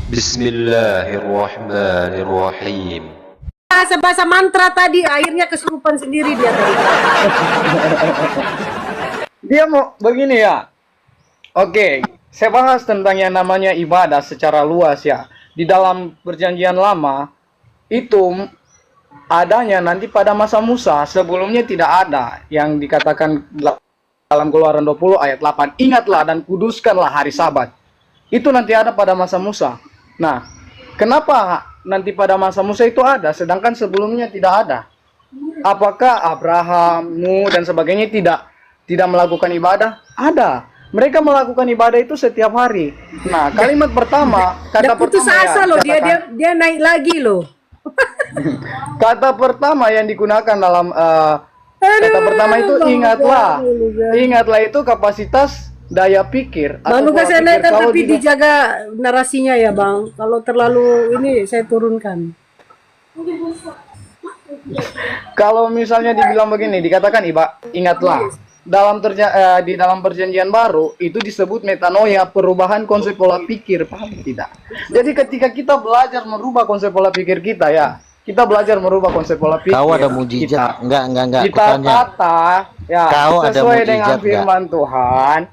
Bismillahirrahmanirrahim. Bahasa mantra tadi, akhirnya kesurupan sendiri dia tadi. Dia mau begini ya. Oke, saya bahas tentang yang namanya ibadah secara luas ya. Di dalam perjanjian lama itu adanya nanti pada masa Musa, sebelumnya tidak ada yang dikatakan dalam Keluaran 20 ayat 8. Ingatlah dan kuduskanlah hari Sabat. Itu nanti ada pada masa Musa. Nah, kenapa nanti pada masa Musa itu ada, sedangkan sebelumnya tidak ada? Apakah Abraham, Nuh dan sebagainya tidak melakukan ibadah? Ada. Mereka melakukan ibadah itu setiap hari. Nah, kalimat pertama, kata putus pertama asa ya, loh, dia naik lagi loh. kata pertama yang digunakan dalam kata pertama itu ingatlah. Ingatlah itu kapasitas daya pikir. Bang Lukas saya naikkan tapi juga dijaga narasinya ya Bang. Kalau terlalu ini saya turunkan. Kalau misalnya dibilang begini, dikatakan ingatlah. Di dalam perjanjian baru itu disebut metanoia, perubahan konsep pola pikir, paham tidak? Jadi ketika kita belajar merubah konsep pola pikir kita ya, kita belajar merubah konsep pola pikir. Kau ada mujizat? Enggak. Kita kata ya Kau sesuai ada dengan firman Tuhan.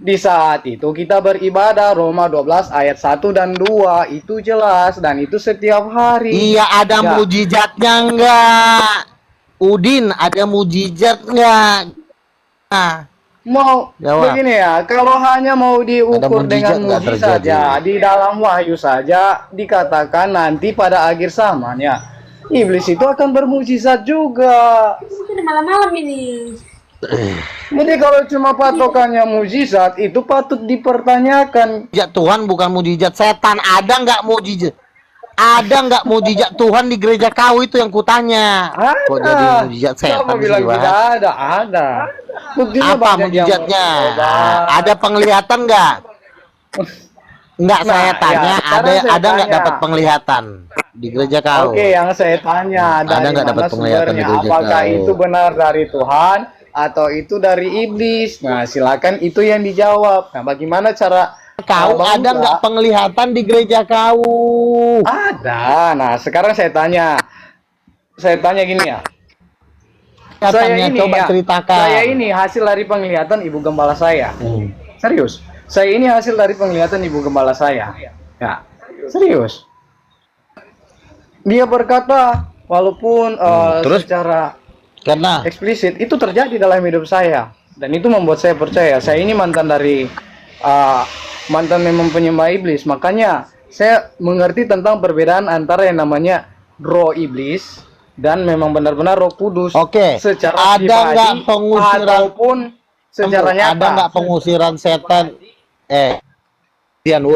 Di saat itu kita beribadah, Roma 12 ayat 1 dan 2 itu jelas, dan itu setiap hari. Iya, ada mujizatnya enggak? Udin, ada mujizat enggak? Nah, mau jawab. Begini ya, kalau hanya mau diukur dengan mujizat saja, di dalam Wahyu saja dikatakan nanti pada akhir zaman ya, iblis itu akan bermujizat juga. Malam-malam ini. Jadi kalau cuma patokannya mujizat itu patut dipertanyakan. Ya Tuhan bukan mujizat setan. Ada nggak mujizat? Ada nggak mujizat Tuhan di gereja kau itu yang kutanya? Ada. Kok jadi mujizat setan Kamu bilang tidak ada? Ada. Buktinya apa mujizatnya? Ada penglihatan nggak? Nggak, saya tanya. Ya, ada nggak dapat penglihatan di gereja kau? Oke, yang saya tanya ada nggak dapat penglihatan di gereja apakah kau? itu benar dari Tuhan atau itu dari iblis? Nah, silakan itu yang dijawab. Nah, bagaimana cara kau ada nggak penglihatan di gereja kau? Ada. Nah, sekarang saya tanya gini ya. Saya ini coba ceritakan. Saya ini hasil dari penglihatan ibu gembala saya. Serius. Saya ini hasil dari penglihatan ibu gembala saya. Ya, serius. Dia berkata walaupun secara karena eksplisit itu terjadi dalam hidup saya, dan itu membuat saya percaya. Saya ini mantan memang penyembah iblis, makanya saya mengerti tentang perbedaan antara yang namanya roh iblis dan memang benar-benar roh kudus. Oke. Secara ada nggak pengusiran ataupun secara nyata? Ada nggak pengusiran setan? Gantian,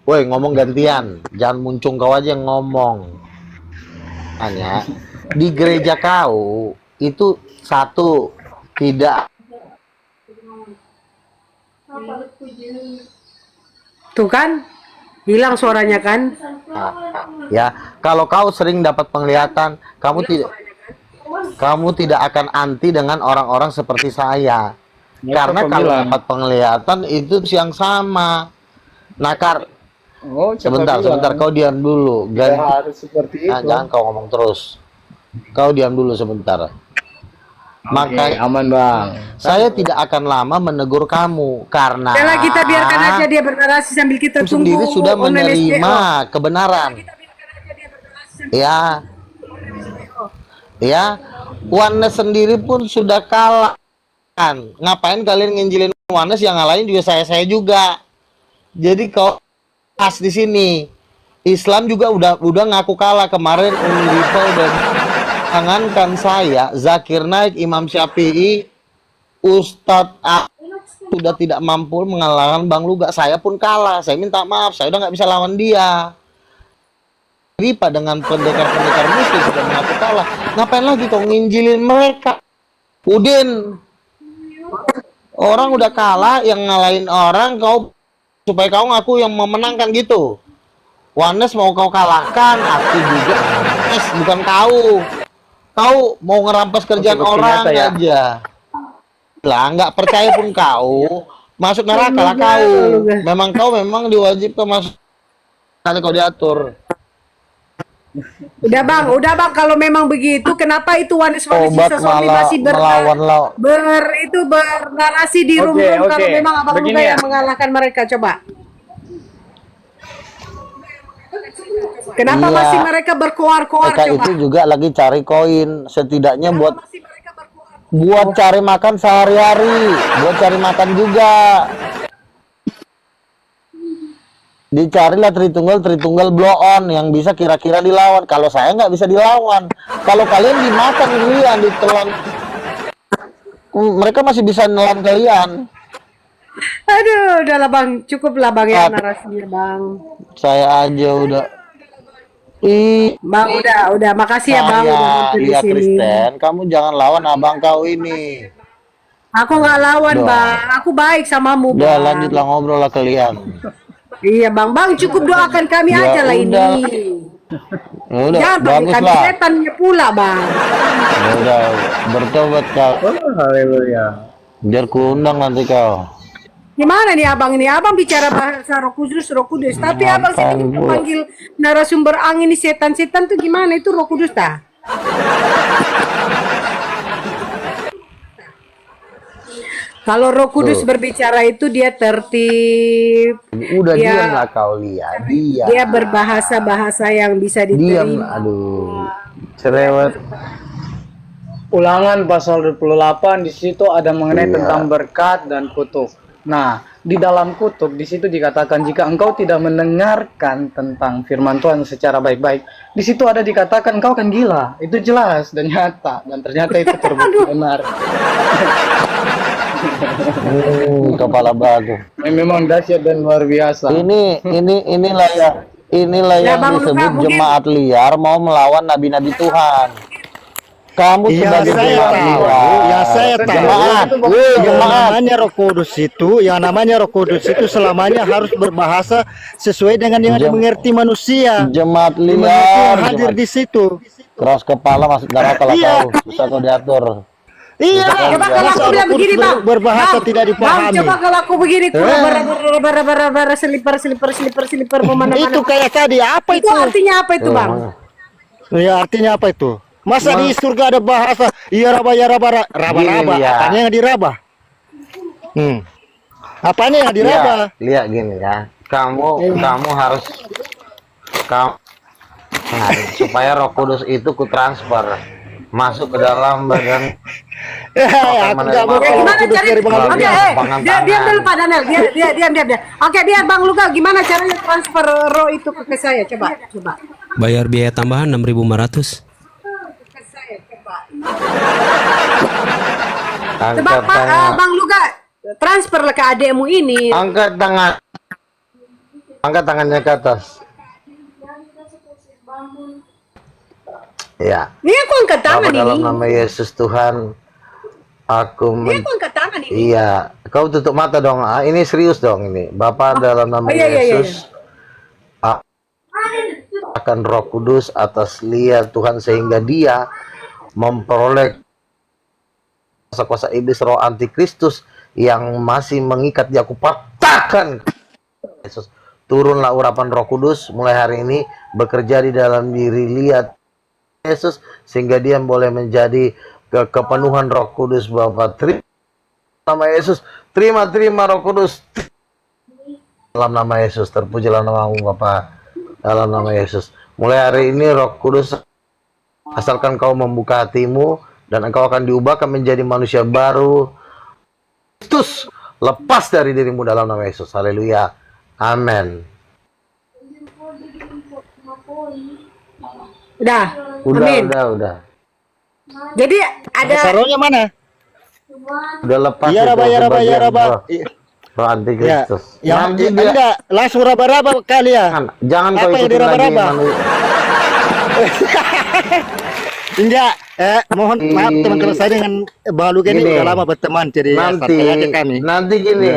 woi ngomong gantian, jangan muncung kau aja yang ngomong. Hanya di gereja kau itu satu tidak. Tuh kan, hilang suaranya kan? Ya, kalau kau sering dapat penglihatan, kamu tidak akan anti dengan orang-orang seperti saya. Karena kalau dapat penglihatan itu yang sama. Nakar. Sebentar, kau diam dulu. Harus seperti itu. Jangan kau ngomong terus. Kau diam dulu sebentar. Makanya aman Bang. Saya tidak akan lama menegur kamu karena kita biarkan aja dia bernarasi sambil kita tunggu. Sendiri sudah menerima kebenaran. Ya, Oneness sendiri pun sudah kalah. Ngapain kalian nginjilin Oneness, yang ngalahin juga saya juga. Jadi kau pas di sini. Islam juga udah ngaku kalah kemarin. Undipa udah tangankan saya, Zakir Naik, Imam Syafi'i, Ustadz A sudah tidak mampu mengalahkan Bang Luga. Saya pun kalah. Saya minta maaf, saya udah nggak bisa lawan dia. Ripa dengan pendekar-pendekar muslim sudah mengaku kalah. Ngapain lagi kau nginjilin mereka? Udin, orang udah kalah, yang ngalahin orang kau supaya kau ngaku yang memenangkan gitu. Oneness mau kau kalahkan, aku juga bukan kau. Kau mau ngerampas kerjaan Oke, orang ternyata ya. aja. Lah, nggak percaya pun kau masuk neraka lah Luga, kau. luga. Memang diwajibkan masuk kali kau diatur. Udah bang, kalau memang begitu, kenapa itu wanis-wanis Obat sisa suami malah masih melawan lawan. bernarasi di Oke, room kalau oke. memang abang Begini Luga ya. yang mengalahkan mereka, coba. Kenapa Iya. masih mereka berkoar-koar, Mereka coba? itu juga lagi cari koin, setidaknya Kenapa masih mereka berkoar? buat cari makan sehari-hari, buat cari makan juga. Dicarilah Tritunggal blow on yang bisa kira-kira dilawan. Kalau saya nggak bisa dilawan. Kalau kalian dimakan kalian, ditelan, mereka masih bisa nelan kalian. Aduh, udahlah bang, cukup lah bang ya Apa? narasinya bang. Saya aja udah. Bang udah, makasih ya bang udah Saya, mampir di Lia sini. Kristen, kamu jangan lawan abang kau ini. Aku nggak lawan Doa. bang, aku baik samamu Udah bang. lanjutlah ngobrol lah kalian. Iya bang, cukup doakan kami Ya aja lah ini. udah. Ya udah, Jangan pakai bagus kami lah. setannya pula bang. Ya udah, bertobat kau. Oh, haleluya. Biar kuundang nanti kau. Gimana nih abang ini? Abang bicara bahasa Roh Kudus, tapi abang sini Ngapain pula? panggil narasumber angin ini setan-setan tuh gimana? Itu Roh Kudus tak? Kalau Roh Kudus berbicara itu dia tertib, Udah Dia- diam lah kau lihat. dia berbahasa-bahasa yang bisa Diam, diterima. aduh. Cerewet. Ulangan pasal 28 di situ ada mengenai Iya. tentang berkat dan kutuk. Nah, di dalam kutuk di situ dikatakan jika engkau tidak mendengarkan tentang firman Tuhan secara baik-baik, di situ ada dikatakan engkau akan gila. Itu jelas dan nyata dan ternyata itu terbukti benar. Kepala batu. Memang dahsyat dan luar biasa. Inilah Ya, yang Bang Luka, disebut mungkin- jemaat liar mau melawan nabi-nabi Tuhan. Kamu Iya, sebagai saya jemaat tahu. liar. Ya, saya tahu. Jemaat, Yang jemaat. namanya Roh Kudus itu selamanya harus berbahasa sesuai dengan yang Jem- dimengerti manusia. Jemaat Manusia liar. yang hadir Jemaat di situ. keras kepala masuk neraka lah Iya. kau. Bisa kau diatur. Iya. Coba kalau Masa aku Roh bilang Kudus begini bang, berbahasa Bang, tidak Bang, dipahami. coba kalau aku begini bara selipar memana-mana. Itu kayak tadi apa Itu itu? artinya apa itu bang? Ya, artinya apa itu? Masa di surga ada bahasa iya raba raba. Gini, ya. Apanya yang diraba? Apanya yang diraba? Lihat gini ya. Kamu harus supaya Roh Kudus itu ku transfer masuk ke dalam badan. Aku nggak mau Ya, Roh gimana Kudus cari? dari Bang Oke, Luka. diam dulu Pak Daniel. Diam. Oke, biar Bang Luka gimana caranya transfer roh itu ke saya? Coba. Bayar biaya tambahan 6.500. Coba Angkat Pak tangan. Bang Luka transfer ke adekmu ini. Angkat tangan. Angkat tangannya ke atas. Ya. Ini aku angkat tangan Bapa dalam ini. nama Yesus Tuhan, aku Ini aku angkat tangan ini. iya, kau tutup mata dong. Ini serius dong ini. Bapa dalam nama iya. Yesus, akan Roh Kudus atas Lia Tuhan sehingga dia memperoleh kuasa-kuasa iblis roh antikristus yang masih mengikat dia. Aku patahkan. Yesus, turunlah urapan Roh Kudus mulai hari ini bekerja di dalam diri Lia Yesus sehingga dia boleh menjadi kepenuhan Roh Kudus. Bapa, terima nama Yesus, terima Roh Kudus dalam nama Yesus. Terpujilah namamu Bapa dalam nama Yesus. Mulai hari ini Roh Kudus, asalkan kau membuka hatimu dan engkau akan diubahkan menjadi manusia baru. Kristus lepas dari dirimu dalam nama Yesus. Haleluya, amin. Amin. Udah. Jadi ada Saronya mana? Udah lepas Iya itu raba sebagian raba. roh antikristus. Ya, Nanti dia enggak langsung raba-raba kali ya. jangan Apa kau yang ikutin lagi diraba-raba? Enggak, mohon maaf teman kalau saya dengan Bang Luka ini Gini. udah lama berteman jadi ya, santai aja kami. nanti gini.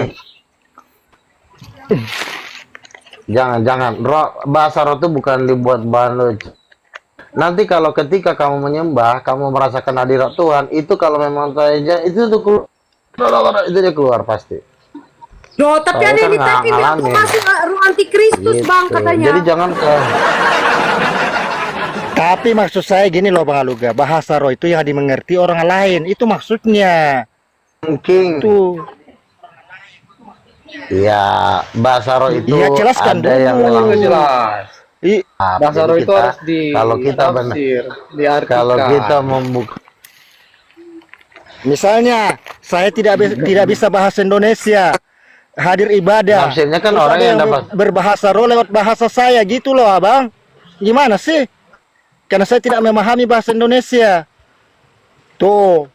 Jangan roh, bahasa roh itu bukan dibuat bahan lucu. Nanti kalau ketika kamu menyembah, kamu merasakan hadirat Tuhan, itu kalau memang saja itu tuh keluar, itu dia keluar pasti. Loh, tapi Saya ada kan ini tapi aku ngalamin. masuk roh antikristus Gitu. bang katanya. Jadi jangan ke Tapi maksud saya gini loh Bang Aluga, bahasa roh itu yang dimengerti orang lain, itu maksudnya. King. Tuh. Ya, bahasa roh itu Iya, jelaskan ada dulu. yang Nggak langsung. jelas. Bahasa Jadi roh itu kita- harus kalau kita benar, ditafsir, diartikan. kalau kita membuka Misalnya, saya tidak bisa bahasa Indonesia, hadir ibadah. Tafsirnya kan Terus orang ada yang dapat. berbahasa roh lewat bahasa saya gitu loh, Abang. Gimana sih? Karena saya tidak memahami bahasa Indonesia. Tuh.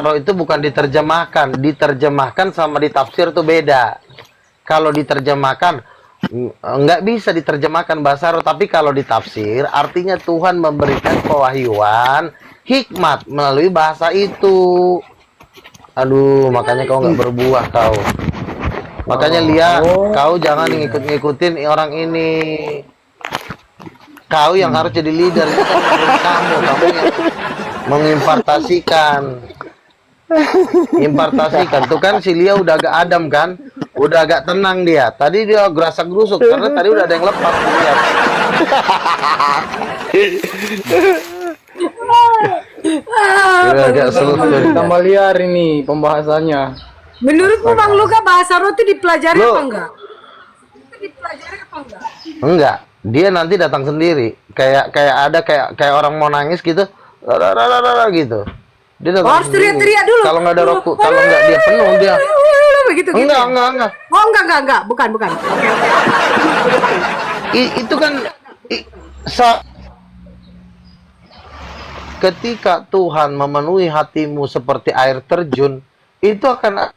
roh itu bukan diterjemahkan sama ditafsir tuh beda. Kalau diterjemahkan nggak bisa diterjemahkan bahasa roh, tapi kalau ditafsir artinya Tuhan memberikan pewahyuan hikmat melalui bahasa itu. Aduh, makanya kau nggak berbuah kau. Makanya lihat, kau jangan ngikut-ngikutin orang ini. Kau yang harus jadi leader, itu kan kamu yang mengimpartasikan. Impartasikan tuh kan si Lia udah agak adem kan, udah agak tenang dia. Tadi dia gerasak gerusuk karena tadi udah ada yang lepas lihat. Udah agak selesai. Tambah liar ini pembahasannya. Menurutmu Bang Luka bahasa roh itu dipelajari Loh. apa enggak? Dipelajari apa enggak? Enggak, dia nanti datang sendiri. Kayak orang mau nangis gitu. Gitu. Dia datang Oh, harus sendiri. teriak-teriak dulu. Kalau nggak ada roh, kalau nggak dia penuh dia. Begitu gitu. Enggak. Oh, enggak. Bukan. Oke. Itu kan ketika Tuhan memenuhi hatimu seperti air terjun, itu akan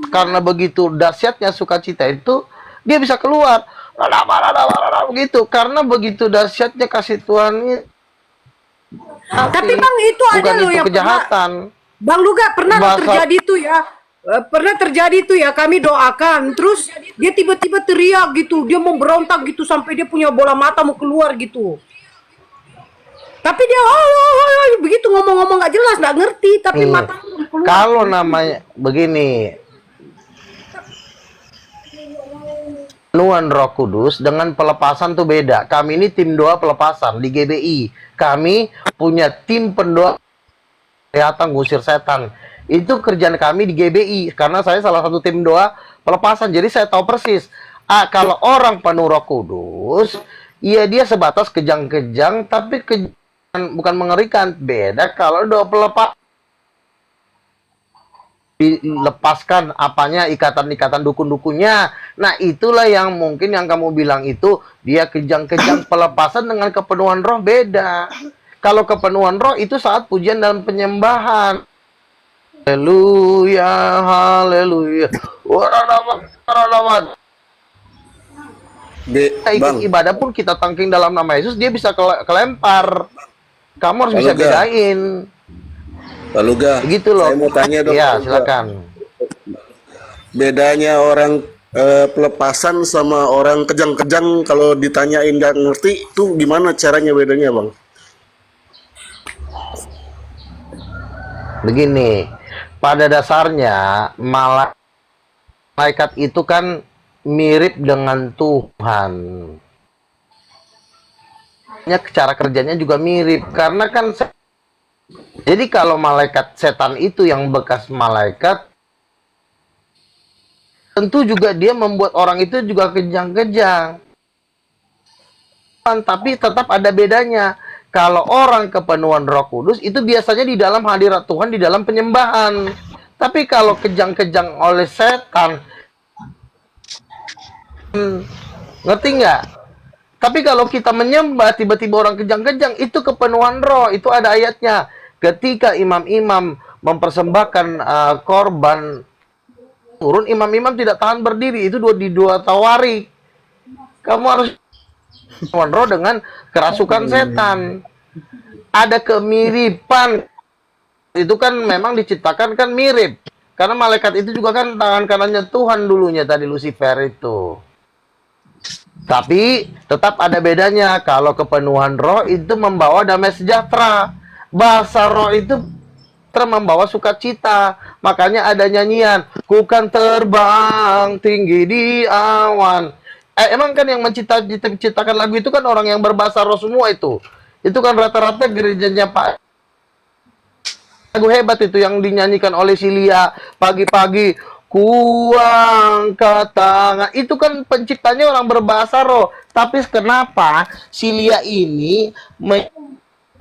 karena begitu dahsyatnya sukacita itu dia bisa keluar begitu karena begitu dahsyatnya kasih Tuhan ini. Tapi Bang itu ada Bukan loh itu yang kejahatan. Bang Luka pernah Bahasa- terjadi itu ya. Pernah terjadi itu ya, kami doakan terus dia tiba-tiba teriak gitu, dia mau berontak gitu sampai dia punya bola mata mau keluar gitu. Tapi dia begitu ngomong-ngomong nggak jelas, nggak ngerti, tapi Nih, mata mau keluar. kalau namanya begini, penuhan Roh Kudus dengan pelepasan tuh beda. Kami ini tim doa pelepasan di GBI. Kami punya tim pendoa kelihatan ngusir setan. Itu kerjaan kami di GBI karena saya salah satu tim doa pelepasan. Jadi saya tahu persis. Kalau orang penuh Roh Kudus, iya dia sebatas kejang-kejang, tapi bukan mengerikan. Beda kalau doa pelepas. Dilepaskan apanya, ikatan-ikatan dukun-dukunnya. Nah, itulah yang mungkin yang kamu bilang itu dia kejang-kejang. Pelepasan dengan kepenuhan roh beda. Kalau kepenuhan roh itu saat pujian dan penyembahan. Haleluya, haleluya. Kita ikut ibadah pun kita tangking dalam nama Yesus, dia bisa kelempar. Kamu harus bisa bedain. Lalu Ga, Gitu loh. saya mau tanya dong. Iya, silakan. Bedanya orang pelepasan sama orang kejang-kejang kalau ditanyain nggak ngerti, tuh gimana caranya bedanya, Bang? Begini, pada dasarnya malaikat itu kan mirip dengan Tuhan. Cara kerjanya juga mirip karena kan jadi kalau malaikat setan itu yang bekas malaikat, tentu juga dia membuat orang itu juga kejang-kejang. Tapi tetap ada bedanya. Kalau orang kepenuhan Roh Kudus itu biasanya di dalam hadirat Tuhan, di dalam penyembahan. Tapi kalau kejang-kejang oleh setan, ngerti nggak? Tapi kalau kita menyembah, tiba-tiba orang kejang-kejang, itu kepenuhan roh. Itu ada ayatnya. Ketika imam-imam mempersembahkan korban turun, imam-imam tidak tahan berdiri. Itu di dua tawarik. Kamu harus roh dengan kerasukan setan. Ada kemiripan. Itu kan memang diciptakan kan mirip. Karena malaikat itu juga kan tangan kanannya Tuhan dulunya tadi, Lucifer itu. Tapi tetap ada bedanya. Kalau kepenuhan roh itu membawa damai sejahtera. Bahasa roh itu membawa sukacita. Makanya ada nyanyian, ku kan terbang tinggi di awan. Emang kan yang menciptakan lagu itu kan orang yang berbahasa roh semua itu. Itu kan rata-rata gerejanya Pak. Lagu hebat itu yang dinyanyikan oleh Silia pagi-pagi. Ku angkat tangan. Itu kan penciptanya orang berbahasa roh. Tapi kenapa Silia ini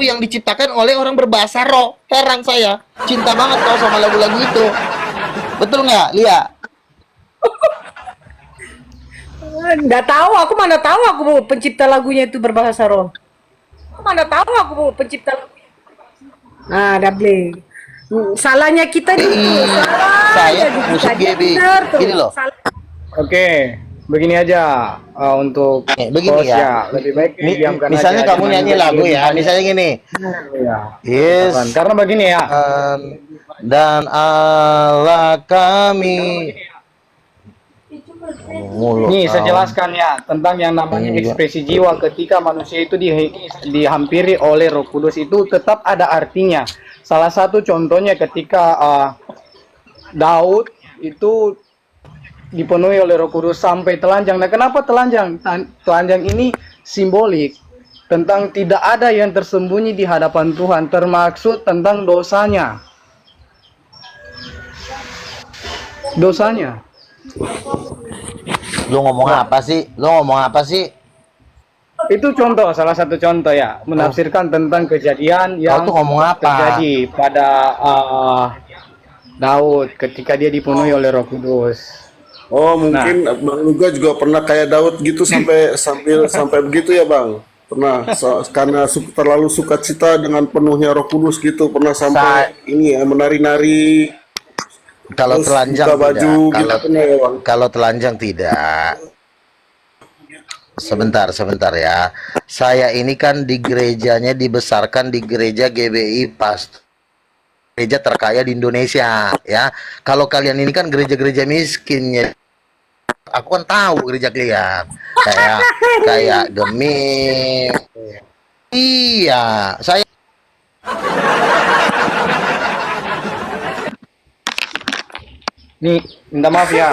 yang diciptakan oleh orang berbahasa roh? Heran saya. Cinta banget kau sama lagu-lagu itu. Betul nggak, Lia? Nggak tahu, aku mana tahu aku pencipta lagunya itu berbahasa roh. Aku mana tahu aku pencipta lagunya. Nah, double. Salahnya kita nih. Saya musik GB. Gini loh. Oke, begini aja untuk Begini host ya. lebih baik diamkan Misalnya aja, kamu jangan nyanyi lebih lagu ya, banyak. misalnya gini. Ya. Yes. Karena begini ya. Dan Allah kami. Nih, saya jelaskan ya tentang yang namanya ekspresi jiwa ketika manusia itu dihampiri oleh Roh Kudus itu tetap ada artinya. Salah satu contohnya ketika Daud itu dipenuhi oleh Roh Kudus sampai telanjang. Nah, kenapa telanjang? Telanjang ini simbolik tentang tidak ada yang tersembunyi di hadapan Tuhan, termaksud tentang dosanya. Dosanya. Lu ngomong apa sih? Lu ngomong apa sih? Itu contoh, salah satu contoh ya, menafsirkan tentang kejadian yang tuh ngomong apa? terjadi pada Daud ketika dia dipenuhi oleh Roh Kudus. Oh, mungkin Bang Nuga juga pernah kayak Daud gitu sampai begitu ya, Bang? Pernah karena terlalu sukacita dengan penuhnya Roh Kudus gitu, pernah sampai ini ya menari-nari. Kalau Terus telanjang buka baju tidak. gitu pernah ya, Bang? Kalau telanjang tidak. Sebentar ya. Saya ini kan di gerejanya dibesarkan di gereja GBI Past. Gereja terkaya di Indonesia ya. Kalau kalian ini kan gereja-gereja miskin ya. Aku kan tahu gereja kalian. Kayak Gemim. Iya, saya Nih, minta maaf ya.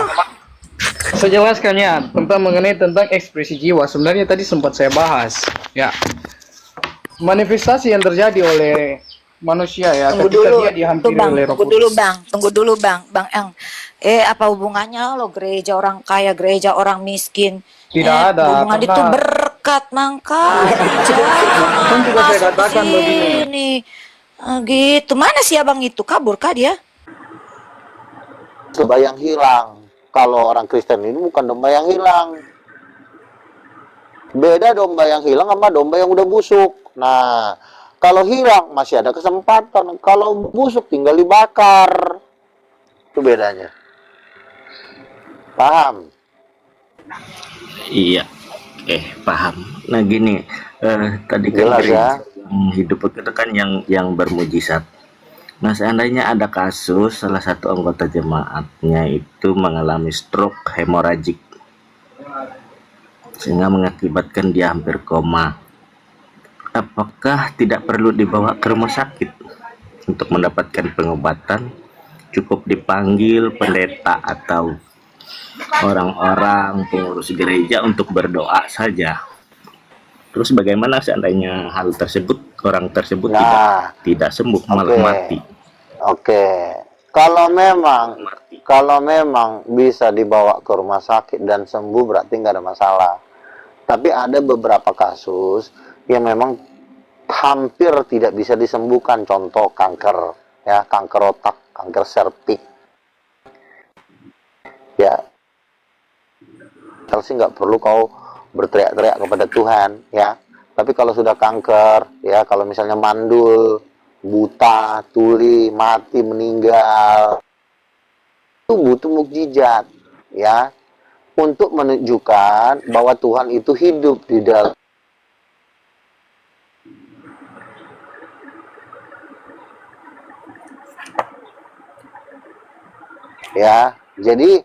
Saya jelaskannya tentang ekspresi jiwa. Sebenarnya tadi sempat saya bahas ya. Manifestasi yang terjadi oleh manusia ya Tunggu ketika dulu, dia dihampiri Bang. oleh Roh Tunggu dulu, Kudus. Bang. Tunggu dulu, Bang. Bang Eng. Apa hubungannya lo gereja orang kaya, gereja orang miskin? Tidak ada, Hubungan karena- itu berkat, makanya Kan juga saya masuk katakan ke begini. sini. Gitu. Mana sih abang itu? Kabur kah dia? domba yang hilang. Kalau orang Kristen ini bukan domba yang hilang. Beda domba yang hilang sama domba yang udah busuk. Nah, kalau hilang masih ada kesempatan. Kalau busuk tinggal dibakar. Itu bedanya. Paham? Iya, paham. Nah gini, tadi kan Jelas ya. hidup itu kan yang bermujizat. Nah seandainya ada kasus salah satu anggota jemaatnya itu mengalami stroke hemoragik sehingga mengakibatkan dia hampir koma, apakah tidak perlu dibawa ke rumah sakit untuk mendapatkan pengobatan? Cukup dipanggil pendeta atau orang-orang pengurus gereja untuk berdoa saja. Terus bagaimana seandainya hal tersebut, orang tersebut tidak sembuh, malah mati? Kalau memang bisa dibawa ke rumah sakit dan sembuh berarti nggak ada masalah. Tapi ada beberapa kasus yang memang hampir tidak bisa disembuhkan. Contoh kanker, ya, kanker otak, kanker serviks. Ya, kalau sih nggak perlu kau berteriak-teriak kepada Tuhan, ya. Tapi kalau sudah kanker, ya, kalau misalnya mandul, buta, tuli, mati, meninggal, itu butuh mukjizat, ya, untuk menunjukkan bahwa Tuhan itu hidup di dalam. Ya, jadi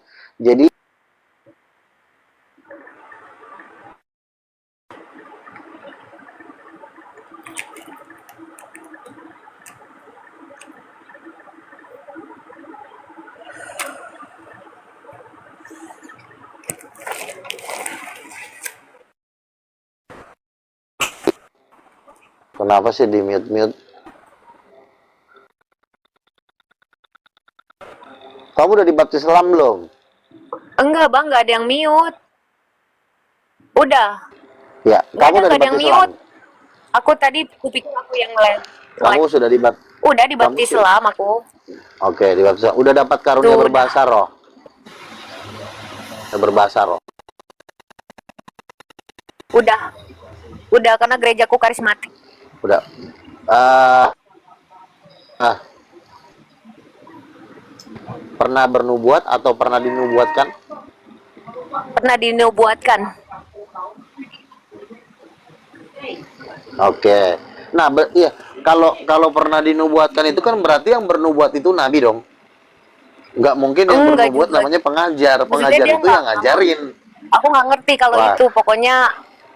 Kenapa sih di mute-mute? Kamu udah dibaptis Islam belum? Enggak bang, nggak ada yang mute. Udah. Ya, Nggak kamu ada, udah nggak ada yang dibaptis Islam. mute. Aku tadi kupikir aku yang lain. Kamu sudah dibaptis. Udah dibaptis Islam aku. Oke, dibaptis Islam. Udah dapat karunia Tuh, berbahasa roh. Berbahasa roh. Udah karena gerejaku karismatik. Udah. Pernah bernubuat atau pernah dinubuatkan? Pernah dinubuatkan. Oke. Nah, iya, kalau pernah dinubuatkan itu kan berarti yang bernubuat itu nabi dong. Nggak mungkin yang Enggak bernubuat juga. namanya pengajar. Maksudnya Pengajar dia itu yang ngajarin. Aku nggak ngerti kalau Wah. itu. Pokoknya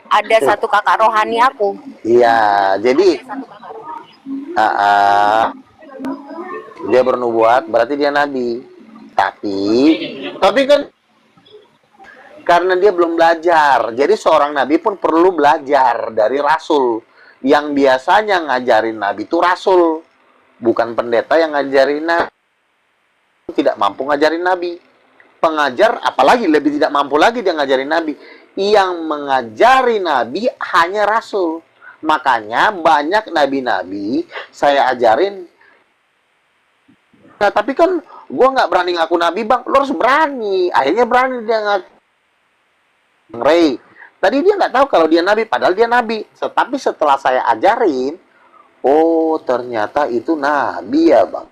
ada satu kakak rohani aku. Iya, jadi dia bernubuat berarti dia nabi. Tapi kan karena dia belum belajar. Jadi seorang nabi pun perlu belajar dari rasul. Yang biasanya ngajarin nabi itu rasul, bukan pendeta yang ngajarin nabi. Tidak mampu ngajarin nabi. Pengajar apalagi lebih tidak mampu lagi dia ngajarin nabi. Yang mengajari nabi hanya rasul. Makanya banyak nabi-nabi saya ajarin. Nah, tapi kan gue nggak berani ngaku nabi bang. Lo harus berani. Akhirnya berani dia ngaku. Ray, tadi dia nggak tahu kalau dia nabi, padahal dia nabi. Tapi setelah saya ajarin, oh ternyata itu nabi ya bang.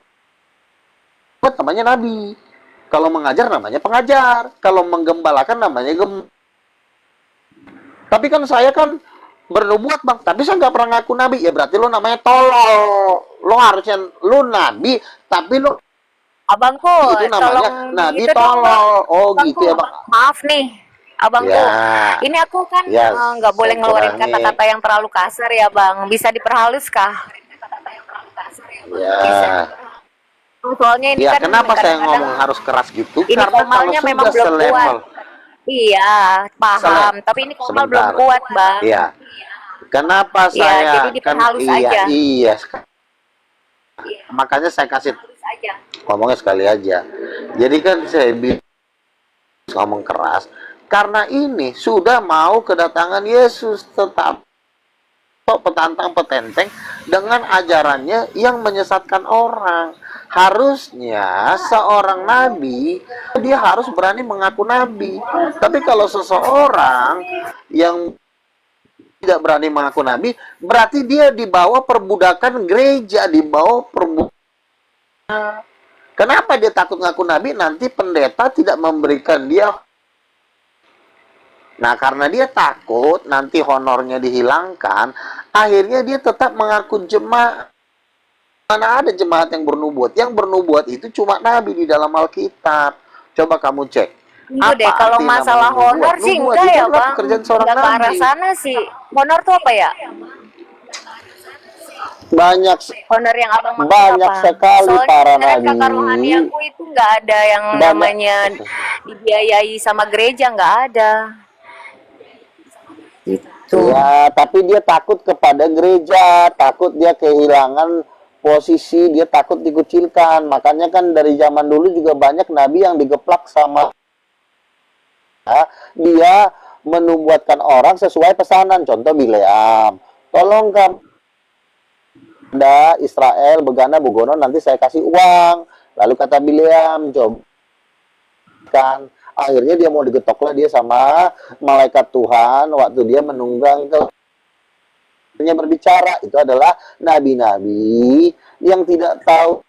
Namanya nabi. Kalau mengajar namanya pengajar. Kalau menggembalakan namanya Tapi kan saya kan bernubuat bang, tapi saya nggak pernah ngaku nabi. Ya berarti lo namanya tolol. Lo harusnya lo nabi, tapi lo Abangku, itu namanya tolong nabi gitu dong, Bang. tolol. Oh Abangku, gitu ya bang. Maaf nih, abangku. Ya. Ini aku kan Ya, nggak boleh saya ngeluarin kurangi. kata-kata yang terlalu kasar ya bang. Bisa diperhalus kah? Ya. Soalnya ini Ya, kan kenapa saya kadang-kadang ngomong harus keras gitu? ini Karena kalau formalnya memang sudah belum selevel, kuat. Iya, paham. Tapi ini formal belum sebentar. kuat bang. Iya. Kenapa Iya, saya jadi diperhalus aja. Iya. Makanya saya kasih Aja. ngomongnya sekali aja. Jadi kan saya ngomong keras karena ini sudah mau kedatangan Yesus, tetap petantang petenteng dengan ajarannya yang menyesatkan orang. Harusnya seorang nabi dia harus berani mengaku nabi. Tapi kalau seseorang yang tidak berani mengaku nabi, berarti dia dibawa perbudakan gereja, dibawa perbudakan. Kenapa dia takut ngaku nabi? Nanti pendeta tidak memberikan dia. Nah, karena dia takut nanti honornya dihilangkan, akhirnya dia tetap mengaku jemaat. Mana ada jemaat yang bernubuat? Yang bernubuat itu cuma nabi di dalam Alkitab. Coba kamu cek. Iya deh, kalau arti masalah namanya honor sih Nubuat enggak itu ya adalah bang. pekerjaan seorang Enggak ke arah nabi. sana sih. Honor tuh apa ya? Banyak Honor yang abang maksud banyak apa? sekali Soalnya para sebenarnya nabi. kakak rohani aku itu nggak ada yang Banyak. namanya dibiayai sama gereja, nggak ada. Itu. Ya, tapi dia takut kepada gereja, takut dia kehilangan posisi, dia takut dikucilkan. Makanya kan dari zaman dulu juga banyak nabi yang digeplak sama dia menubuatkan orang sesuai pesanan. Contoh Bileam, tolong kamu ada Israel begana bugono nanti saya kasih uang. Lalu kata Bileam, coba kan akhirnya dia mau digetoklah dia sama malaikat Tuhan waktu dia menunggang ke berbicara. Itu adalah nabi-nabi yang tidak tahu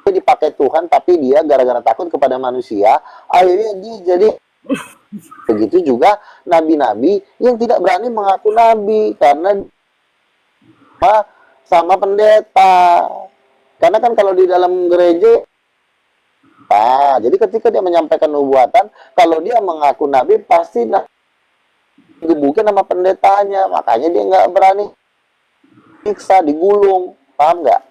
dipakai Tuhan, tapi dia gara-gara takut kepada manusia akhirnya dia jadi. Begitu juga nabi-nabi yang tidak berani mengaku nabi karena sama pendeta. Karena kan kalau di dalam gereja jadi ketika dia menyampaikan nubuatan, kalau dia mengaku nabi pasti digebukin sama pendetanya, makanya dia nggak berani siksa, digulung, paham nggak?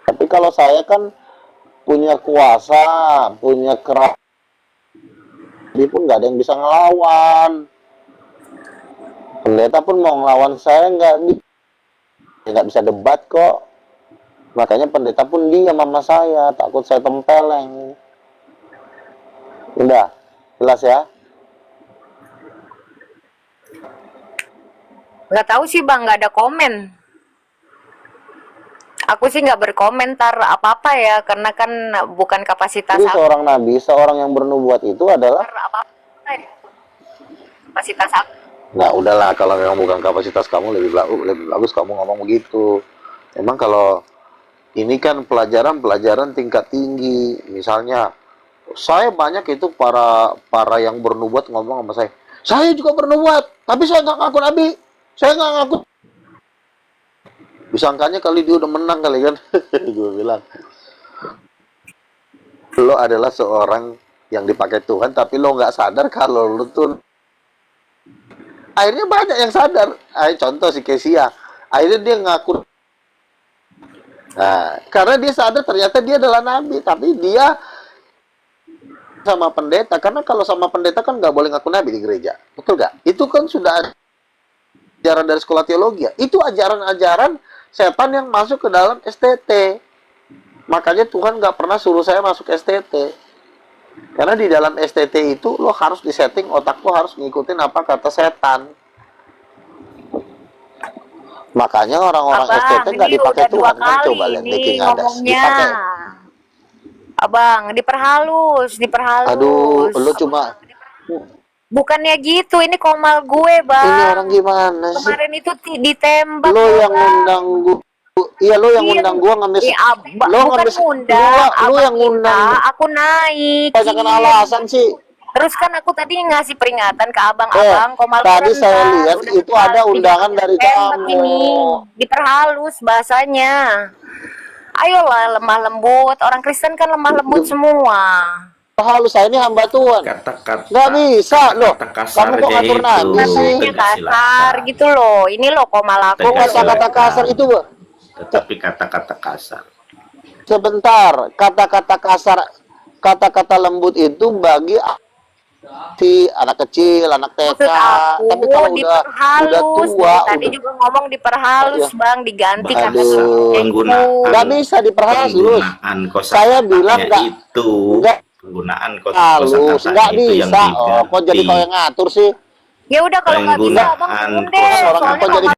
Tapi kalau saya kan punya kuasa, punya keras, dia pun nggak ada yang bisa ngelawan. Pendeta pun mau ngelawan saya nggak bisa debat kok. Makanya pendeta pun diam sama saya, takut saya tempeleng. Udah, jelas ya? Nggak tahu sih bang, nggak ada komen. Aku sih nggak berkomentar apa-apa ya, karena kan bukan kapasitas Jadi aku. seorang nabi, seorang yang bernubuat itu adalah Apa-apa ya. Kapasitas aku. Nah udahlah, kalau memang bukan kapasitas kamu, lebih bagus kamu ngomong begitu. Emang kalau ini kan pelajaran tingkat tinggi, misalnya saya banyak itu para yang bernubuat ngomong sama saya juga bernubuat, tapi saya nggak ngaku nabi, saya nggak ngaku. Disangkanya kali dia udah menang kali kan. Gue bilang, lo adalah seorang yang dipakai Tuhan, tapi lo nggak sadar kalau lo tuh. Akhirnya banyak yang sadar. Contoh si Kesia, akhirnya dia ngaku. Nah, karena dia sadar ternyata dia adalah nabi, tapi dia sama pendeta. Karena kalau sama pendeta kan nggak boleh ngaku nabi di gereja, betul nggak? Itu kan sudah ajaran dari sekolah teologi. Itu ajaran-ajaran setan yang masuk ke dalam STT. Makanya Tuhan nggak pernah suruh saya masuk STT. Karena di dalam STT itu lo harus disetting otak lo harus ngikutin apa kata setan. Makanya orang-orang STT nggak dipakai Tuhan kan, coba lihat King Adas dipakai. Abang, diperhalus. Aduh, lo cuma Bukannya gitu, ini komal gue, bang. ini orang gimana sih? Kemarin itu ditembak. Lo yang ngundang gue. Iya, lo yang ngundang gua ngemis. Lo bukan ngemis. ngundang, Lo yang ngundang. aku naik. Banyak alasan sih. Terus kan aku tadi ngasih peringatan ke abang-abang komal. Tadi saya lihat itu ada undangan dari kamu. Ini diperhalus bahasanya. Ayolah lemah lembut. Orang Kristen kan lemah lembut semua. Halus, saya ini hamba Tuhan. Nggak bisa loh. Kamu kok ngatur nabi sih? Kasar gitu loh. Ini loh komal aku. Kok kata-kata kasar itu, Bu? Tetapi kata-kata kasar. Sebentar, kata-kata kasar, kata-kata lembut itu bagi si anak kecil, anak TK. Tapi kalau udah tua, tadi juga ngomong diperhalus, Bang, diganti kata nggak bisa diperhalus dulu. Saya bilang nggak Penggunaan halus, nggak bisa. Oh, kok jadi kau yang ngatur sih? Ya udah kalau nggak bisa, Bang, deh. Orang kok jadi